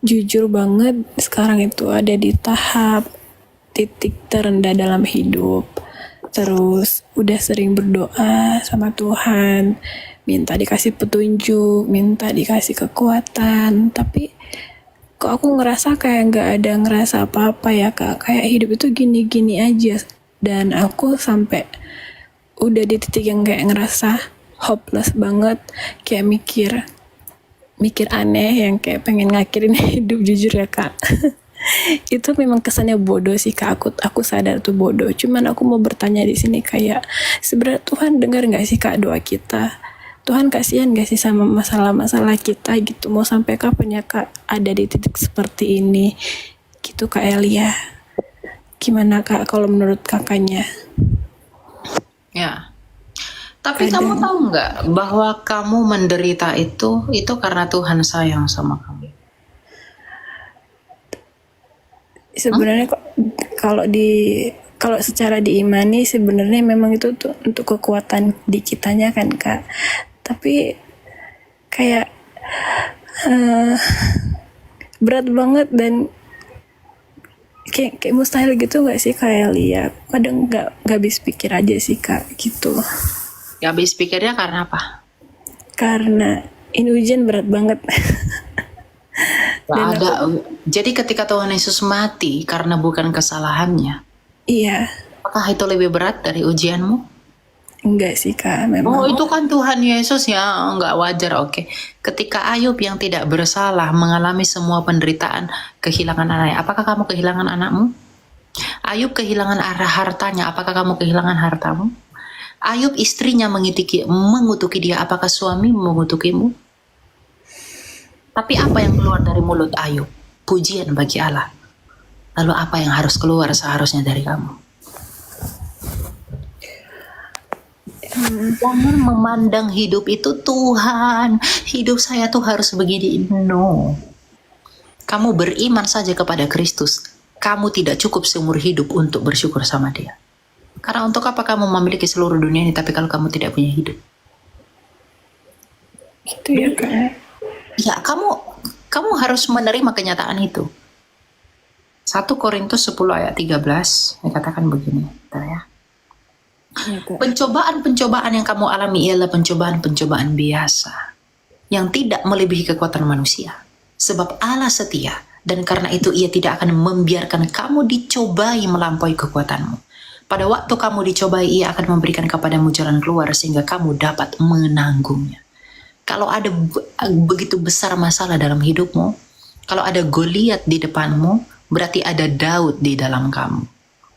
jujur banget sekarang itu ada di tahap titik terendah dalam hidup. Terus udah sering berdoa sama Tuhan, minta dikasih petunjuk, minta dikasih kekuatan, tapi kok aku ngerasa kayak nggak ada ngerasa apa-apa ya kak, kayak hidup itu gini-gini aja. Dan aku sampai udah di titik yang kayak ngerasa hopeless banget, kayak mikir mikir aneh yang kayak pengen ngakhirin hidup, jujur ya kak. Itu memang kesannya bodoh sih kak, aku sadar tuh bodoh, cuman aku mau bertanya di sini kayak sebenarnya Tuhan dengar nggak sih kak doa kita? Tuhan kasihan gak sih sama masalah-masalah kita gitu? Mau sampai kapan ya kak ada di titik seperti ini gitu kak Elia? Gimana kak kalau menurut kakaknya? Ya. Tapi kamu Kadang tahu nggak bahwa kamu menderita itu karena Tuhan sayang sama kamu. Hmm? sebenarnya kalau di kalau secara diimani sebenarnya memang itu tuh untuk kekuatan di kitanya kan kak, tapi kayak eh, berat banget dan kayak mustahil gitu nggak sih kayak lihat kadang nggak habis pikir aja sih kak gitu, Ya habis pikirnya karena apa? karena ini ujian berat banget. Gak Dan ada. aku Jadi ketika Tuhan Yesus mati karena bukan kesalahannya, iya apakah itu lebih berat dari ujianmu? enggak sih kak Oh, memang itu kan Tuhan Yesus ya, nggak wajar, oke. Ketika Ayub yang tidak bersalah mengalami semua penderitaan, kehilangan anaknya, apakah kamu kehilangan anakmu? Ayub kehilangan arah hartanya, apakah kamu kehilangan hartamu? Ayub istrinya mengutuki dia, apakah suami mengutukimu? Tapi apa yang keluar dari mulut Ayub? Pujian bagi Allah. Lalu apa yang harus keluar seharusnya dari kamu? Jangan memandang hidup itu Tuhan, hidup saya tuh harus begini. No. Kamu beriman saja kepada Kristus. Kamu tidak cukup seumur hidup untuk bersyukur sama dia. Karena untuk apa kamu memiliki seluruh dunia ini tapi kalau kamu tidak punya hidup? gitu ya kak. Ya, kamu harus menerima kenyataan itu. 1 Korintus 10 ayat 13 dikatakan begini, bentar ya. Pencobaan-pencobaan yang kamu alami ialah pencobaan-pencobaan biasa yang tidak melebihi kekuatan manusia. Sebab Allah setia dan karena itu ia tidak akan membiarkan kamu dicobai melampaui kekuatanmu. Pada waktu kamu dicobai, ia akan memberikan kepadamu jalan keluar sehingga kamu dapat menanggungnya. Kalau ada begitu besar masalah dalam hidupmu, kalau ada Goliat di depanmu, berarti ada Daud di dalam kamu.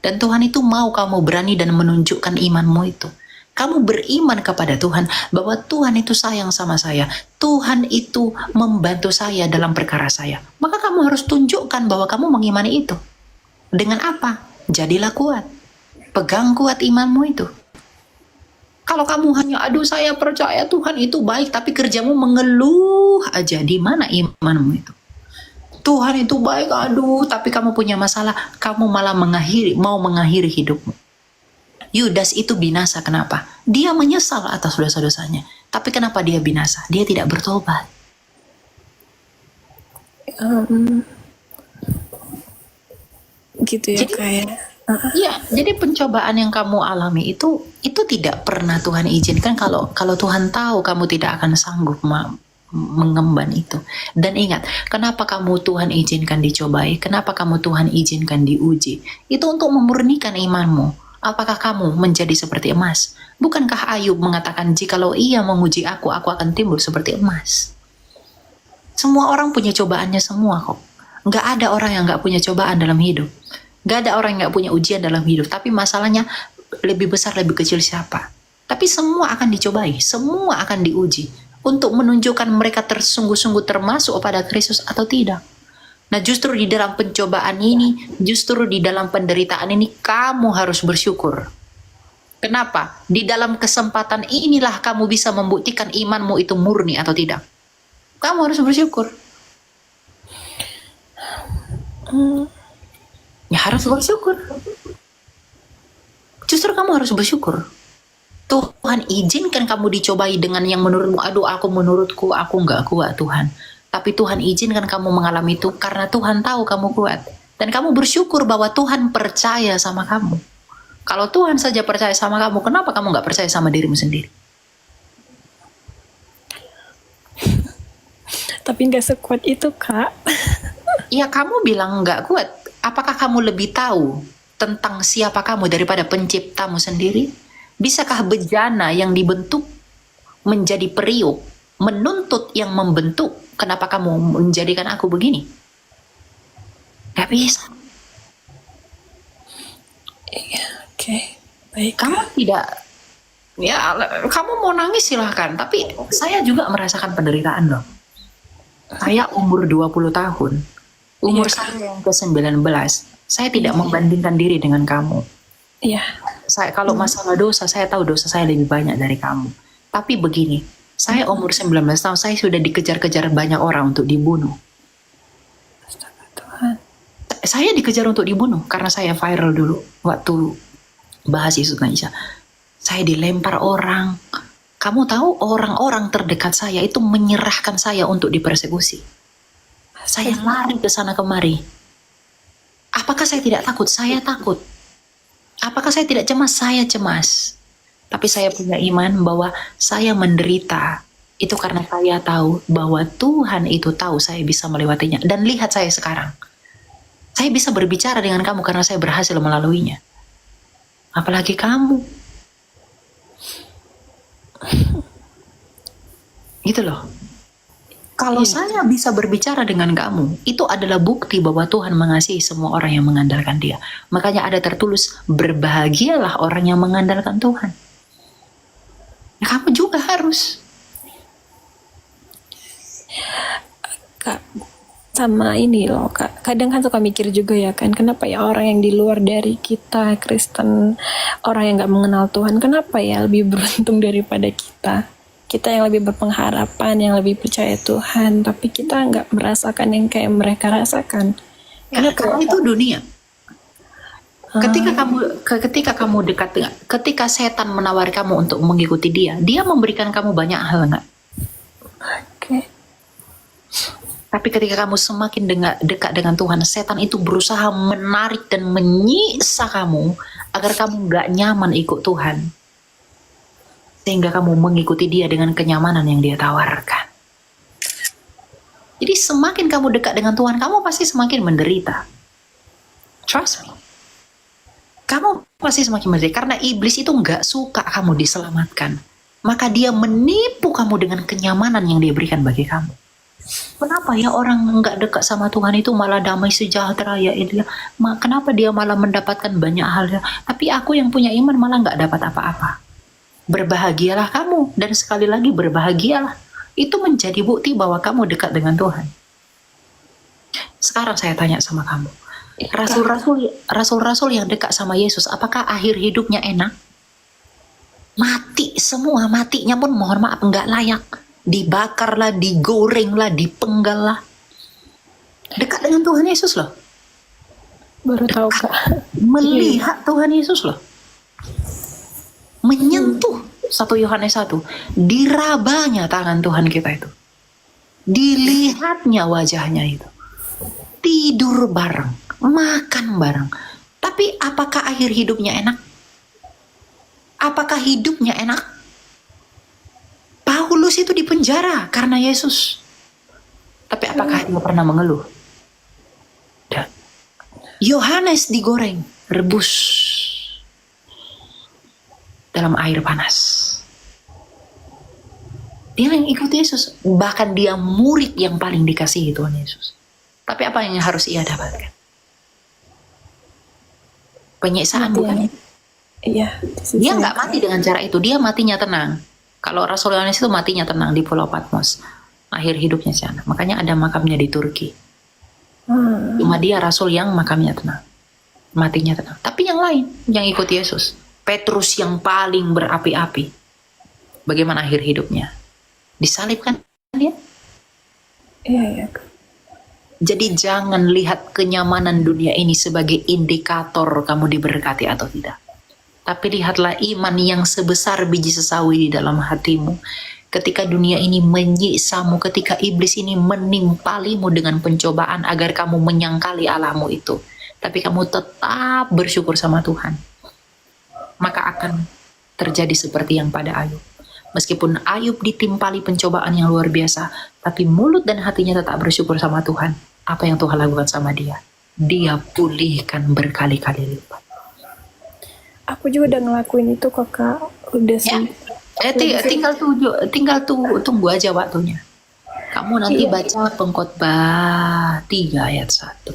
Dan Tuhan itu mau kamu berani dan menunjukkan imanmu itu. Kamu beriman kepada Tuhan bahwa Tuhan itu sayang sama saya. Tuhan itu membantu saya dalam perkara saya. Maka kamu harus tunjukkan bahwa kamu mengimani itu. Dengan apa? Jadilah kuat. Pegang kuat imanmu itu. Kalau kamu hanya, aduh saya percaya Tuhan itu baik, tapi kerjamu mengeluh aja, di mana imanmu itu? Tuhan itu baik, aduh, tapi kamu punya masalah, kamu malah mau mengakhiri hidupmu. Yudas itu binasa, kenapa? Dia menyesal atas dosa-dosanya. Tapi kenapa dia binasa? Dia tidak bertobat. Gitu ya Jadi, kayak ya, jadi pencobaan yang kamu alami itu tidak pernah Tuhan izinkan kalau Tuhan tahu kamu tidak akan sanggup mengemban itu. Dan ingat, kenapa kamu Tuhan izinkan dicobai? Kenapa kamu Tuhan izinkan diuji? Itu untuk memurnikan imanmu. Apakah kamu menjadi seperti emas? Bukankah Ayub mengatakan, jikalau ia menguji aku akan timbul seperti emas? Semua orang punya cobaannya semua kok. Nggak ada orang yang nggak punya cobaan dalam hidup. Nggak ada orang yang nggak punya ujian dalam hidup. Tapi masalahnya lebih besar, lebih kecil siapa? Tapi semua akan dicobai, semua akan diuji untuk menunjukkan mereka tersungguh-sungguh termasuk pada Kristus atau tidak. Nah, justru di dalam pencobaan ini, justru di dalam penderitaan ini, kamu harus bersyukur. Kenapa? Di dalam kesempatan inilah kamu bisa membuktikan imanmu itu murni atau tidak. Kamu harus bersyukur. Ya harus bersyukur. Justru kamu harus bersyukur. Tuhan izinkan kamu dicobai dengan yang menurutmu, aduh menurutku aku nggak kuat Tuhan. Tapi Tuhan izinkan kamu mengalami itu karena Tuhan tahu kamu kuat. Dan kamu bersyukur bahwa Tuhan percaya sama kamu. Kalau Tuhan saja percaya sama kamu, kenapa kamu nggak percaya sama dirimu sendiri? Tapi nggak sekuat itu, Kak. Ya kamu bilang nggak kuat. Apakah kamu lebih tahu tentang siapa kamu daripada penciptamu sendiri? Bisakah bejana yang dibentuk menjadi periuk, menuntut yang membentuk? Kenapa kamu menjadikan aku begini? Gak bisa. Oke, baik. Kamu tidak, ya kamu mau nangis silahkan. Tapi saya juga merasakan penderitaan loh. Saya umur 20 tahun. Umur Iya. saya yang ke-19. Saya tidak membandingkan diri dengan kamu. Iya. Kalau masalah dosa, saya tahu dosa saya lebih banyak dari kamu. Tapi begini, saya umur 19 tahun, saya sudah dikejar-kejar banyak orang untuk dibunuh. Astaga Tuhan. Saya dikejar untuk dibunuh karena saya viral dulu waktu bahas Yesus dan Isa. Saya dilempar orang. Kamu tahu orang-orang terdekat saya itu menyerahkan saya untuk dipersekusi. Saya lari ke sana kemari. Apakah saya tidak takut? Saya takut. Apakah saya tidak cemas? Saya cemas. Tapi saya punya iman bahwa saya menderita itu karena saya tahu bahwa Tuhan itu tahu saya bisa melewatinya. Dan lihat saya sekarang. Saya bisa berbicara dengan kamu karena saya berhasil melaluinya. Apalagi kamu. Gitu loh. Kalau saya bisa berbicara dengan kamu, itu adalah bukti bahwa Tuhan mengasihi semua orang yang mengandalkan Dia. Makanya ada tertulis, berbahagialah orang yang mengandalkan Tuhan. Ya, kamu juga harus. Kak, sama ini loh, Kak. Kadang kan suka mikir juga ya kan, kenapa ya orang yang di luar dari kita, Kristen, orang yang gak mengenal Tuhan, kenapa ya lebih beruntung daripada kita? Kita yang lebih berpengharapan, yang lebih percaya Tuhan, tapi kita nggak merasakan yang kayak mereka rasakan. Karena itu dunia. Ketika kamu dekat dengan, ketika setan menawari kamu untuk mengikuti dia memberikan kamu banyak hal nggak? Oke. Tapi ketika kamu semakin dekat dengan Tuhan, setan itu berusaha menarik dan menyiksa kamu agar kamu nggak nyaman ikut Tuhan. Sehingga kamu mengikuti dia dengan kenyamanan yang dia tawarkan. Jadi semakin kamu dekat dengan Tuhan, kamu pasti semakin menderita. Trust me. Kamu pasti semakin menderita. Karena iblis itu nggak suka kamu diselamatkan. Maka dia menipu kamu dengan kenyamanan yang dia berikan bagi kamu. Kenapa ya orang nggak dekat sama Tuhan itu malah damai sejahtera ya? Kenapa dia malah mendapatkan banyak hal ya? Tapi aku yang punya iman malah nggak dapat apa-apa. Berbahagialah kamu, dan sekali lagi berbahagialah. Itu menjadi bukti bahwa kamu dekat dengan Tuhan. Sekarang saya tanya sama kamu, rasul-rasul yang dekat sama Yesus, apakah akhir hidupnya enak? Mati semua, matinya pun mohon maaf nggak layak. Dibakarlah, digorenglah, dipenggallah. Dekat dengan Tuhan Yesus loh. Baru tahu, Kak. Melihat Tuhan Yesus loh. Menyentuh 1 Yohanes 1, dirabanya tangan Tuhan kita itu, dilihatnya wajahnya itu, tidur bareng, makan bareng. Tapi apakah akhir hidupnya enak? Apakah hidupnya enak? Paulus itu dipenjara karena Yesus. Tapi apakah dia pernah mengeluh? Dan Yohanes digoreng, rebus dalam air panas. Dia yang ikut Yesus. Bahkan dia murid yang paling dikasihi Tuhan Yesus. Tapi apa yang harus ia dapatkan? Penyiksaan bukan? Iya. Dia nggak mati dengan cara itu. Dia matinya tenang. Kalau Rasul Yohanes itu matinya tenang di Pulau Patmos. Akhir hidupnya sana. Makanya ada makamnya di Turki. Cuma dia Rasul yang makamnya tenang. Matinya tenang. Tapi yang lain yang ikut Yesus, Petrus yang paling berapi-api, bagaimana akhir hidupnya? Disalibkan dia? Iya. Jadi jangan lihat kenyamanan dunia ini sebagai indikator kamu diberkati atau tidak. Tapi lihatlah iman yang sebesar biji sesawi di dalam hatimu. ketika dunia ini menyiksamu, ketika iblis ini menimpalimu dengan pencobaan agar kamu menyangkali Allahmu itu, tapi kamu tetap bersyukur sama Tuhan, maka akan terjadi seperti yang pada Ayub. Meskipun Ayub ditimpali pencobaan yang luar biasa, tapi mulut dan hatinya tetap bersyukur sama Tuhan. Apa yang Tuhan lakukan sama dia? Dia pulihkan berkali-kali lipat. Aku juga udah ngelakuin itu kok Kak. Udah Ya, sih. tinggal tunggu aja waktunya. Kamu nanti baca Pengkhotbah 3 ayat 1.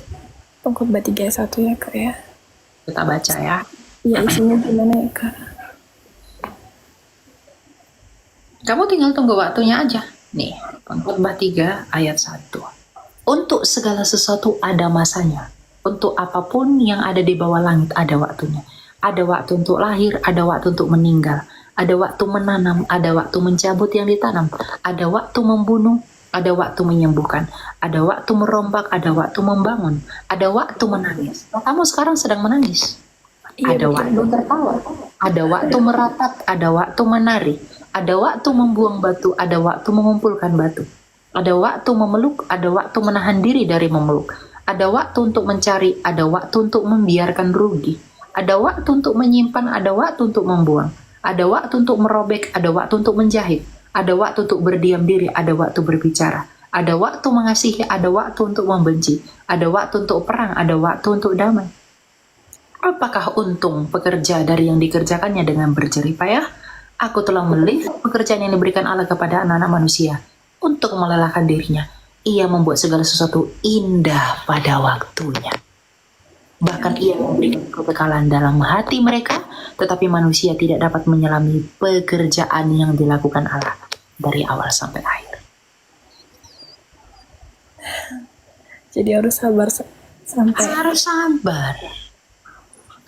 Pengkhotbah 3:1 ya Kak ya. Kita baca ya. Ya isinya gimana ya Kak? Kamu tinggal tunggu waktunya aja. Nih, Pengkhotbah 3 ayat 1. Untuk segala sesuatu ada masanya. Untuk apapun yang ada di bawah langit ada waktunya. Ada waktu untuk lahir, ada waktu untuk meninggal. Ada waktu menanam, ada waktu mencabut yang ditanam. Ada waktu membunuh, ada waktu menyembuhkan. Ada waktu merombak, ada waktu membangun. Ada waktu menangis. Nah, kamu sekarang sedang menangis. Iya, Ada betul. waktu tertawa, ada waktu meratap, ada waktu menari, ada waktu membuang batu, ada waktu mengumpulkan batu, ada waktu memeluk, ada waktu menahan diri dari memeluk, ada waktu untuk mencari, ada waktu untuk membiarkan rugi, ada waktu untuk menyimpan, ada waktu untuk membuang, ada waktu untuk merobek, ada waktu untuk menjahit, ada waktu untuk berdiam diri, ada waktu berbicara, ada waktu mengasihi, ada waktu untuk membenci, ada waktu untuk perang, ada waktu untuk damai. Apakah untung pekerja dari yang dikerjakannya dengan berjerih payah? Aku telah melihat pekerjaan yang diberikan Allah kepada anak-anak manusia untuk melelahkan dirinya. Ia membuat segala sesuatu indah pada waktunya. Bahkan ia memberikan kekekalan dalam hati mereka, tetapi manusia tidak dapat menyelami pekerjaan yang dilakukan Allah dari awal sampai akhir. Jadi harus sabar sampai. Harus sabar.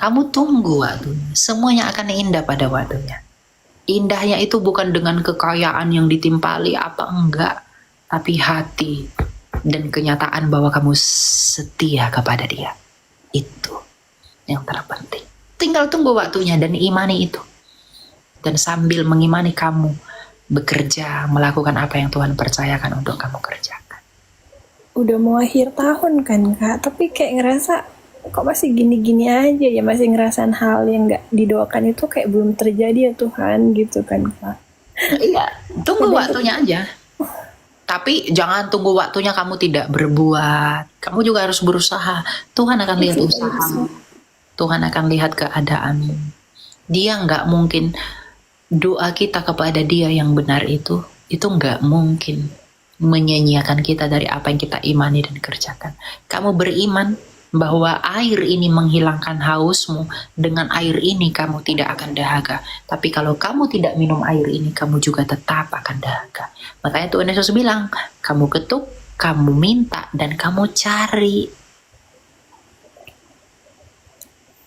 Kamu tunggu waktunya. Semuanya akan indah pada waktunya. Indahnya itu bukan dengan kekayaan yang ditimpali apa enggak, tapi hati dan kenyataan bahwa kamu setia kepada Dia. Itu yang terpenting. Tinggal tunggu waktunya dan imani itu. Dan sambil mengimani kamu bekerja, melakukan apa yang Tuhan percayakan untuk kamu kerjakan. Udah mau akhir tahun kan Kak, tapi kayak ngerasa kok masih gini-gini aja ya, masih ngerasain hal yang gak didoakan itu kayak belum terjadi ya Tuhan gitu kan Kak. Iya, tunggu waktunya aja. Tapi jangan tunggu waktunya kamu tidak berbuat. Kamu juga harus berusaha. Tuhan akan lihat usahamu. Tuhan akan lihat keadaanmu. Dia nggak mungkin doa kita kepada Dia yang benar itu nggak mungkin menyanyiakan kita dari apa yang kita imani dan kerjakan. Kamu beriman bahwa air ini menghilangkan hausmu, dengan air ini kamu tidak akan dahaga. Tapi kalau kamu tidak minum air ini, kamu juga tetap akan dahaga. Makanya Tuhan Yesus bilang, kamu ketuk, kamu minta, dan kamu cari.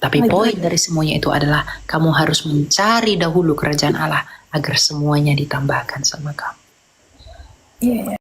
Tapi poin dari semuanya itu adalah kamu harus mencari dahulu kerajaan Allah agar semuanya ditambahkan sama kamu. Iya.